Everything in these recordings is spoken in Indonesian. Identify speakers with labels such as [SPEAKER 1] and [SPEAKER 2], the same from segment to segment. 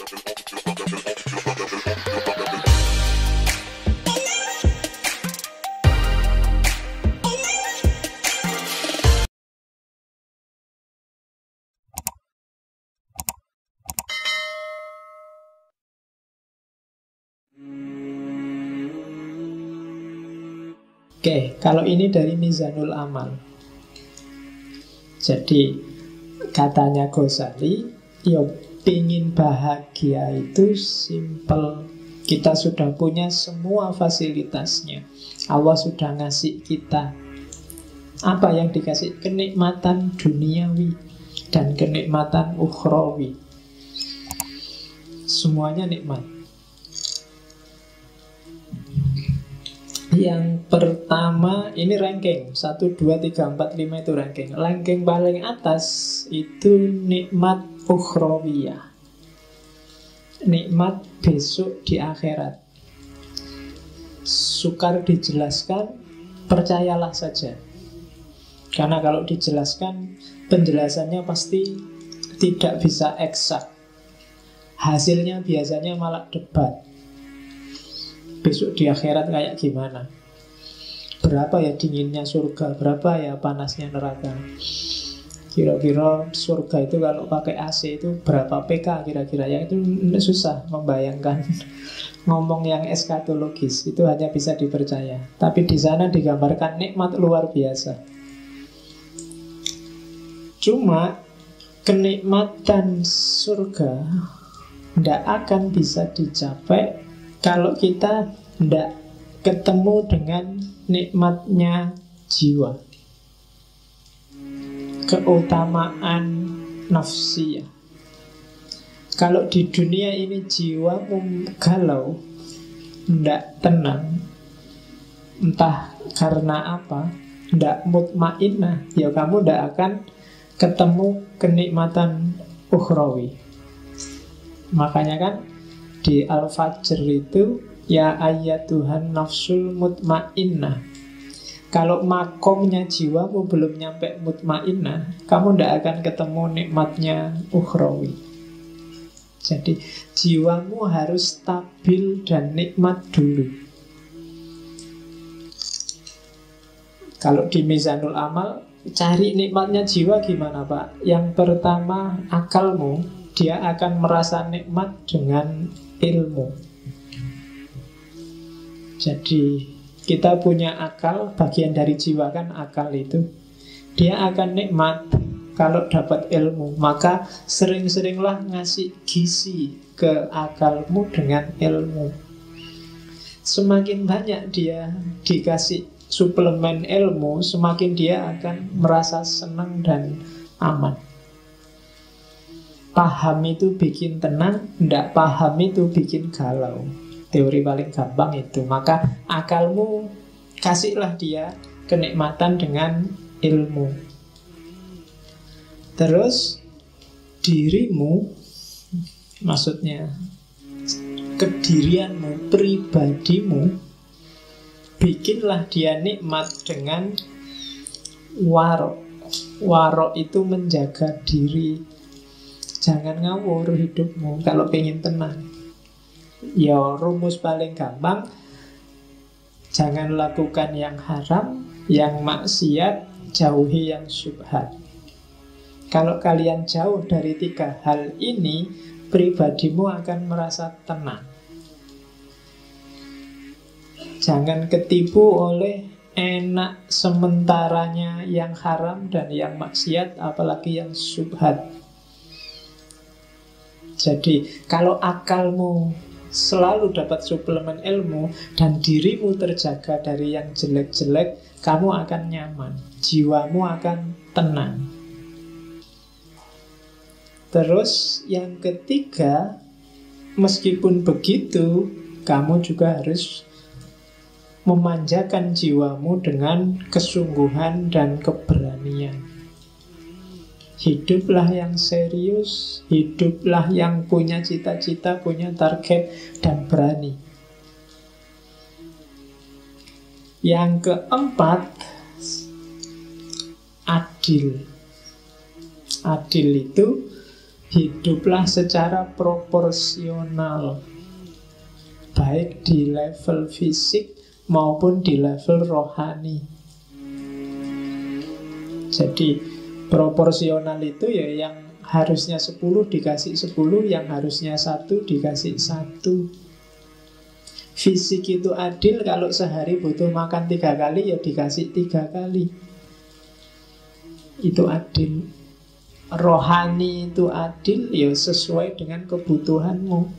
[SPEAKER 1] Oke, kalau ini dari Mizanul Amal. Jadi katanya Ghazali, ya pingin bahagia itu simple. Kita sudah punya semua fasilitasnya. Allah sudah ngasih kita. Apa yang dikasih? Kenikmatan duniawi dan kenikmatan ukhrawi. Semuanya nikmat. Yang pertama, ini ranking 1, 2, 3, 4, 5 itu ranking. Ranking paling atas itu nikmat ukhrawiyah, nikmat besok di akhirat. Sukar dijelaskan, percayalah saja. Karena kalau dijelaskan, penjelasannya pasti tidak bisa eksak. Hasilnya biasanya malah debat. Besok di akhirat kayak gimana? Berapa ya dinginnya surga? Berapa ya panasnya neraka? Kira-kira surga itu kalau pakai AC itu berapa PK kira-kira? Ya itu susah membayangkan. Ngomong yang eskatologis itu hanya bisa dipercaya. Tapi di sana digambarkan nikmat luar biasa. Cuma kenikmatan surga tidak akan bisa dicapai kalau kita tidak ketemu dengan nikmatnya jiwa, keutamaan nafsiyah. Kalau di dunia ini jiwamu galau, tidak tenang, entah karena apa, tidak mutmainnah, ya kamu tidak akan ketemu kenikmatan ukhrawi. Makanya kan di Al-Fajr itu, ya ayyatuhan nafsul mutmainnah. Kalau makomnya jiwamu belum nyampe mutmainnah, kamu tidak akan ketemu nikmatnya ukhrawi. Jadi jiwamu harus stabil dan nikmat dulu. Kalau di Mizanul Amal, cari nikmatnya jiwa gimana Pak? Yang pertama, akalmu, dia akan merasa nikmat dengan ilmu. Jadi kita punya akal, bagian dari jiwa kan akal itu. Dia akan nikmat kalau dapat ilmu. Maka sering-seringlah ngasih gizi ke akalmu dengan ilmu. Semakin banyak dia dikasih suplemen ilmu, semakin dia akan merasa senang dan aman. Paham itu bikin tenang, tidak paham itu bikin galau. Teori paling gampang itu. Maka akalmu kasihlah dia kenikmatan dengan ilmu. Terus dirimu, maksudnya kedirianmu, pribadimu, bikinlah dia nikmat dengan warok. Warok itu menjaga diri. Jangan ngawur hidupmu kalau pengen tenang. Ya rumus paling gampang, jangan lakukan yang haram, yang maksiat, jauhi yang syubhat. Kalau kalian jauh dari 3 hal ini, pribadimu akan merasa tenang. Jangan ketipu oleh enak sementaranya yang haram dan yang maksiat, apalagi yang syubhat. Jadi kalau akalmu selalu dapat suplemen ilmu dan dirimu terjaga dari yang jelek-jelek, kamu akan nyaman, jiwamu akan tenang. Terus yang ketiga, meskipun begitu, kamu juga harus memanjakan jiwamu dengan kesungguhan dan keberanian. Hiduplah yang serius, hiduplah yang punya cita-cita, punya target, dan berani. Yang keempat, adil. Adil itu Hiduplah secara proporsional, baik di level fisik maupun di level rohani. Jadi proporsional itu ya yang harusnya 10 dikasih 10, yang harusnya 1 dikasih 1. Fisik itu adil, kalau sehari butuh makan 3 kali ya dikasih 3 kali. Itu adil. Rohani itu adil, ya sesuai dengan kebutuhanmu.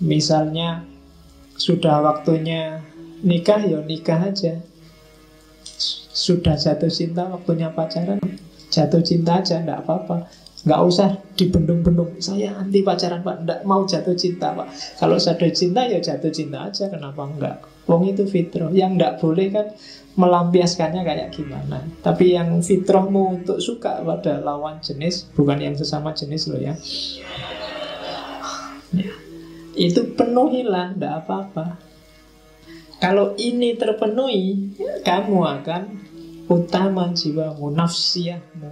[SPEAKER 1] Misalnya sudah waktunya nikah, ya nikah aja. Sudah jatuh cinta, waktunya pacaran, jatuh cinta aja, enggak apa-apa. Nggak usah dibendung-bendung. Saya anti pacaran Pak, nggak mau jatuh cinta Pak. Kalau jatuh cinta ya jatuh cinta aja, kenapa enggak? Wong itu fitrah. Yang nggak boleh kan melampiaskannya kayak gimana. Tapi yang fitrahmu untuk suka pada lawan jenis, bukan yang sesama jenis loh ya. Ya. Itu penuhilah, nggak apa-apa. Kalau ini terpenuhi, kamu akan utama jiwamu, nafsiyahmu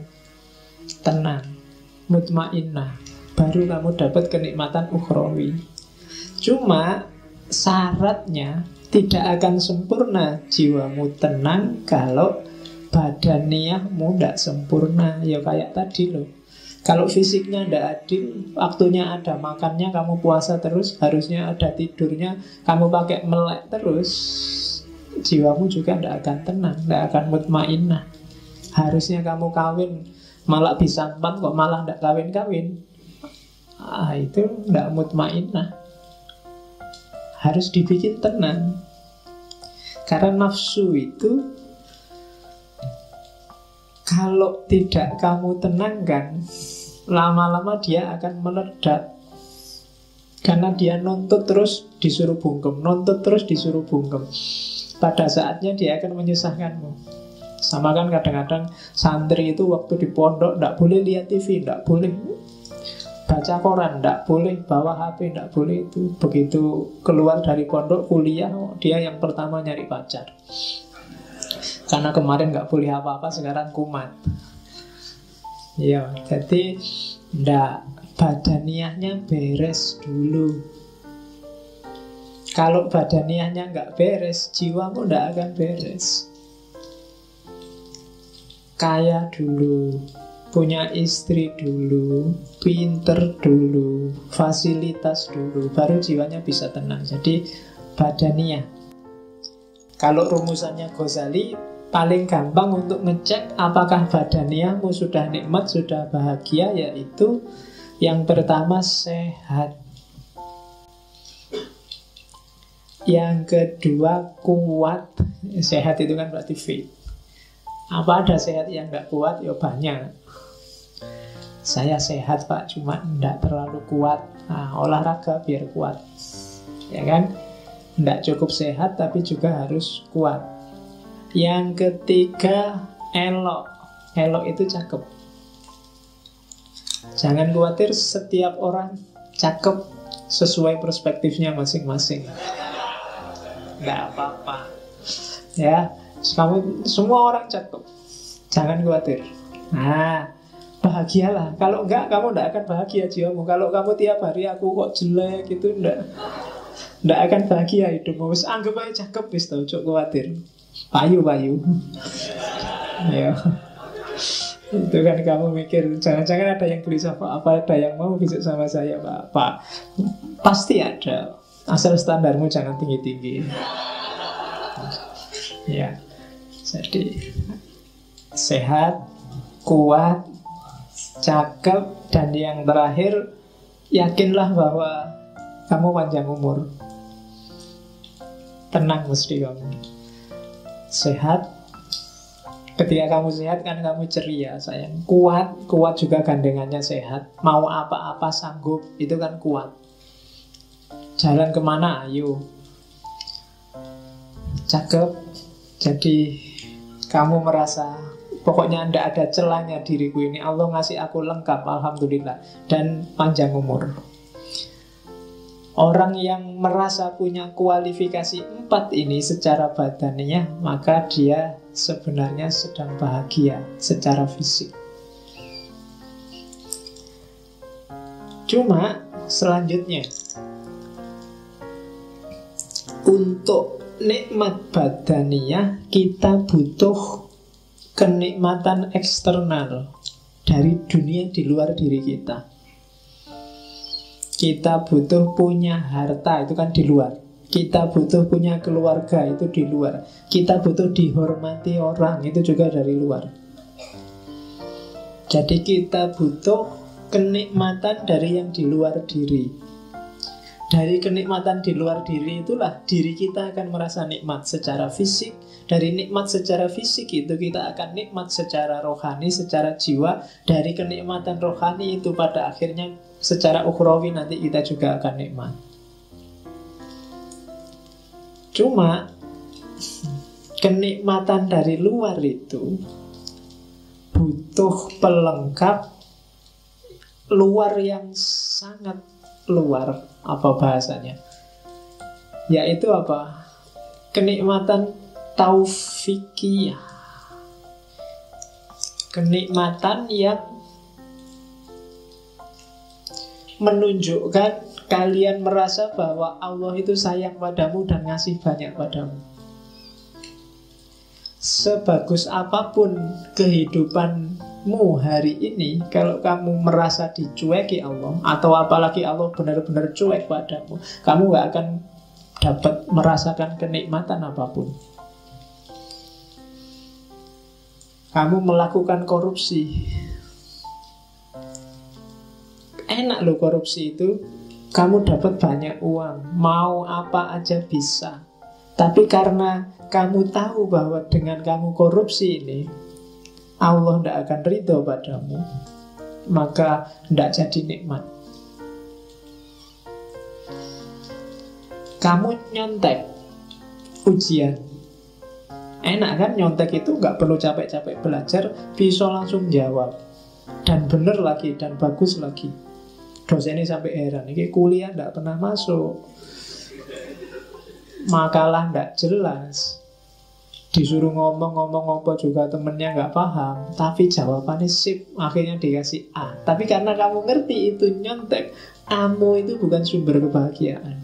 [SPEAKER 1] tenang, mutmainnah. Baru kamu dapat kenikmatan ukhrawi. Cuma syaratnya tidak akan sempurna jiwamu tenang kalau badaniahmu tidak sempurna. Ya kayak tadi loh, kalau fisiknya tidak adil, waktunya ada makannya kamu puasa terus, harusnya ada tidurnya kamu pakai melek terus, jiwamu juga tidak akan tenang, tidak akan mutmainnah. Harusnya kamu kawin malah bisa 4 kok malah tidak kawin-kawin, itu tidak mutmainnah. Harus dibikin tenang. Karena nafsu itu kalau tidak kamu tenangkan, lama-lama dia akan meledak. Karena dia nuntut terus disuruh bungkem, nuntut terus disuruh bungkem. Pada saatnya dia akan menyusahkanmu. Sama kan kadang-kadang santri itu waktu di pondok tidak boleh lihat TV, tidak boleh baca koran, tidak boleh bawa HP, tidak boleh itu. Begitu keluar dari pondok kuliah, dia yang pertama nyari pacar. Karena kemarin nggak boleh apa-apa, sekarang kumat. Ya, jadi ndak, badaniahnya beres dulu. Kalau badaniahnya nggak beres, jiwamu ndak akan beres. Kaya dulu, punya istri dulu, pinter dulu, fasilitas dulu, baru jiwanya bisa tenang. Jadi badaniah. Kalau rumusannya Ghazali, paling gampang untuk ngecek apakah badaniahmu sudah nikmat, sudah bahagia, yaitu yang pertama sehat, yang kedua kuat. Sehat itu kan berarti fit. Apa ada sehat yang nggak kuat? Ya banyak. Saya sehat Pak, cuma nggak terlalu kuat. Nah, olahraga biar kuat, ya kan? Nggak cukup sehat tapi juga harus kuat. Yang ketiga elok. Elok itu cakep. Jangan khawatir, setiap orang cakep sesuai perspektifnya masing-masing. Nggak apa-apa, ya. Kamu semua orang cakep, jangan khawatir. Nah, bahagialah. Kalau enggak, kamu enggak akan bahagia jiwamu. Kalau kamu tiap hari aku kok jelek gitu, enggak akan bahagia hidupmu. Anggap aja cakep, wis tau, cok khawatir. Payu. Ya. Itu kan kamu mikir, jangan-jangan ada yang gelisah Pak, apa ada yang mau besok sama saya Pak? Pasti ada. Asal standarmu jangan tinggi-tinggi. Ya. Jadi sehat, kuat, cakep, dan yang terakhir, yakinlah bahwa kamu panjang umur. Tenang mesti kamu. Sehat. Ketika kamu sehat kan kamu ceria sayang. Kuat juga gandengannya sehat. Mau apa-apa sanggup, itu kan kuat. Jalan kemana, ayo. Cakep. Jadi kamu merasa pokoknya tidak ada celahnya diriku ini, Allah ngasih aku lengkap, alhamdulillah. Dan panjang umur. Orang yang merasa punya kualifikasi 4 ini secara badaniah, maka dia sebenarnya sedang bahagia secara fisik. Cuma selanjutnya, untuk nikmat badaniyah kita butuh kenikmatan eksternal dari dunia di luar diri kita. Kita butuh punya harta, itu kan di luar. Kita butuh punya keluarga, itu di luar. Kita butuh dihormati orang, itu juga dari luar. Jadi kita butuh kenikmatan dari yang di luar diri. Dari kenikmatan di luar diri itulah diri kita akan merasa nikmat secara fisik. Dari nikmat secara fisik itu kita akan nikmat secara rohani, secara jiwa. Dari kenikmatan rohani itu pada akhirnya secara ukhrawi nanti kita juga akan nikmat. Cuma kenikmatan dari luar itu butuh pelengkap luar yang sangat luar. Apa bahasanya? Yaitu apa? Kenikmatan taufikiyah. Kenikmatan yang menunjukkan kalian merasa bahwa Allah itu sayang padamu dan ngasih banyak padamu. Sebagus apapun kehidupanmu hari ini, kalau kamu merasa dicueki Allah, atau apalagi Allah benar-benar cuek padamu, kamu gak akan dapat merasakan kenikmatan apapun. Kamu melakukan korupsi, enak loh korupsi itu. Kamu dapat banyak uang, mau apa aja bisa. Tapi karena kamu tahu bahwa dengan kamu korupsi ini Allah tidak akan ridho padamu, maka tidak jadi nikmat. Kamu nyontek ujian, enak kan? Nyontek itu nggak perlu capek-capek belajar, bisa langsung jawab. Dan bener lagi, dan bagus lagi. Dosennya sampai heran, ini kuliah tidak pernah masuk, makalah tidak jelas, disuruh ngomong-ngomong apa juga temennya nggak paham, tapi jawabannya sip, akhirnya dikasih A. Tapi karena kamu ngerti itu nyontek, A-mu itu bukan sumber kebahagiaan.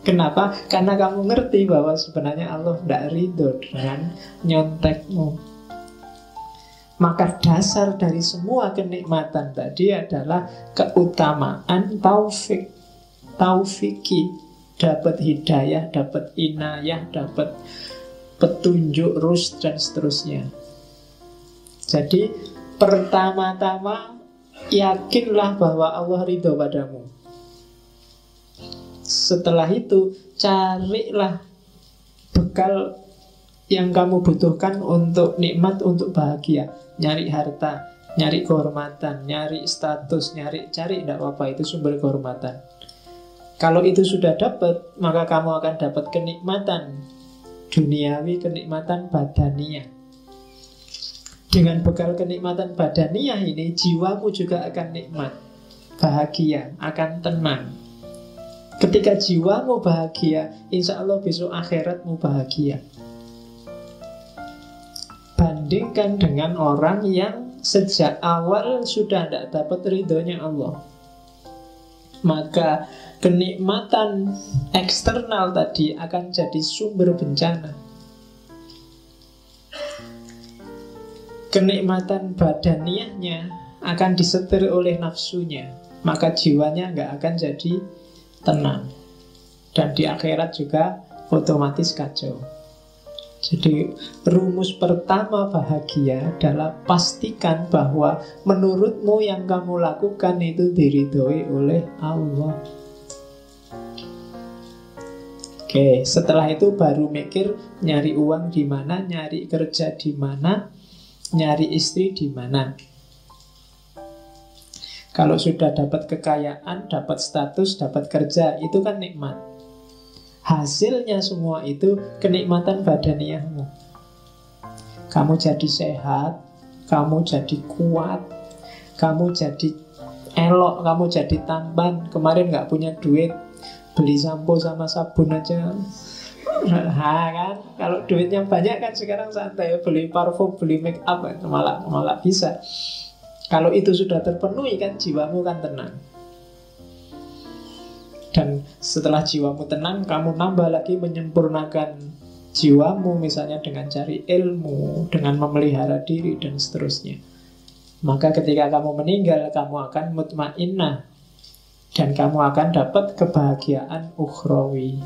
[SPEAKER 1] Kenapa? Karena kamu ngerti bahwa sebenarnya Allah tidak ridho dengan nyontekmu. Maka dasar dari semua kenikmatan tadi adalah keutamaan taufik, taufiki. Dapat hidayah, dapat inayah, dapat petunjuk, rusd, dan seterusnya. Jadi pertama-tama yakinlah bahwa Allah ridho padamu. Setelah itu carilah bekal yang kamu butuhkan untuk nikmat, untuk bahagia. Nyari harta, nyari kehormatan, nyari status, cari tidak apa-apa, itu sumber kehormatan. Kalau itu sudah dapat, maka kamu akan dapat kenikmatan duniawi, kenikmatan badaniyah. Dengan bekal kenikmatan badaniyah ini, jiwamu juga akan nikmat, bahagia, akan tenang. Ketika jiwamu bahagia, insya Allah besok akhiratmu bahagia. Bandingkan dengan orang yang sejak awal sudah tidak dapat ridhonya Allah, maka kenikmatan eksternal tadi akan jadi sumber bencana. Kenikmatan badaniyahnya akan disetir oleh nafsunya, maka jiwanya nggak akan jadi tenang. Dan di akhirat juga otomatis kacau. Jadi rumus pertama bahagia adalah pastikan bahwa menurutmu yang kamu lakukan itu diridhoi oleh Allah. Oke, setelah itu baru mikir nyari uang di mana, nyari kerja di mana, nyari istri di mana. Kalau sudah dapat kekayaan, dapat status, dapat kerja, itu kan nikmat. Hasilnya semua itu kenikmatan badaniyahmu. Kamu jadi sehat, kamu jadi kuat, kamu jadi elok, kamu jadi tampan. Kemarin gak punya duit, beli sampo sama sabun aja. Kan? Kalau duitnya banyak kan sekarang santai, beli parfum, beli make up, malah bisa. Kalau itu sudah terpenuhi kan jiwamu kan tenang. Dan setelah jiwamu tenang, kamu nambah lagi menyempurnakan jiwamu, misalnya dengan cari ilmu, dengan memelihara diri, dan seterusnya. Maka ketika kamu meninggal, kamu akan mutmainnah, dan kamu akan dapat kebahagiaan ukhrawi.